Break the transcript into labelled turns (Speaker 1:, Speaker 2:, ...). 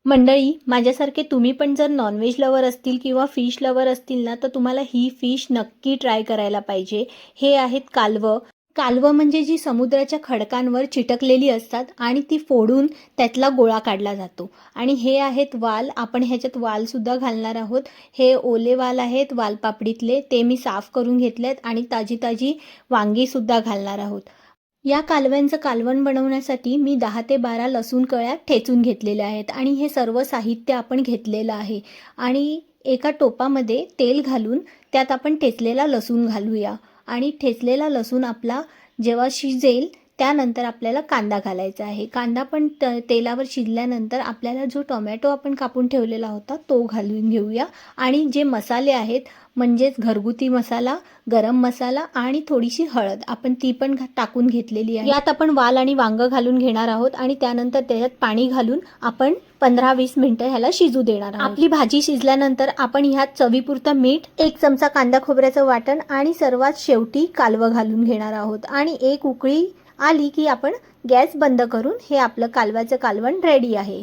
Speaker 1: मंडळी, माझ्यासारखे तुम्ही पण जर नॉनव्हेज लवर असतील किंवा फिश लवर असतील ना, तर तुम्हाला ही फिश नक्की ट्राय करायला पाहिजे. हे आहेत कालवं. कालवं म्हणजे जी समुद्राच्या खडकांवर चिटकलेली असतात आणि ती फोडून त्यातला गोळा काढला जातो. आणि हे आहेत वाल. आपण ह्याच्यात वालसुद्धा घालणार आहोत. हे ओले वाल आहेत वालपापडीतले, ते मी साफ करून घेतलेत आणि ताजी ताजी वांगीसुद्धा घालणार आहोत. या कालव्यांचं कालवण बनवण्यासाठी मी 10 ते 12 लसूण कळ्या ठेचून घेतलेल्या आहेत आणि हे सर्व साहित्य आपण घेतलेलं आहे. आणि एका टोपामध्ये तेल घालून त्यात आपण ठेचलेला लसूण घालूया आणि ठेचलेला लसूण आपला जेव्हा शिजेल त्यानंतर आपल्याला कांदा घालायचा आहे. कांदा पण तेलावर शिजल्यानंतर आपल्याला जो टोमॅटो आपण कापून ठेवलेला होता तो घालून घेऊया आणि जे मसाले आहेत म्हणजेच घरगुती मसाला, गरम मसाला आणि थोडीशी हळद आपण ती पण टाकून घेतलेली आहे. यात आपण वाल आणि वांग घालून घेणार आहोत आणि त्यानंतर त्याच्यात पाणी घालून आपण 15-20 मिनिटं ह्याला शिजू देणार आहोत. आपली भाजी शिजल्यानंतर आपण ह्यात चवीपुरतं मीठ, 1 चमचा कांदा खोबऱ्याचं वाटण आणि सर्वात शेवटी कालवं घालून घेणार आहोत आणि एक उकळी आली की आपण गॅस बंद करून हे आपलं कालव्याचं कालवण रेडी आहे.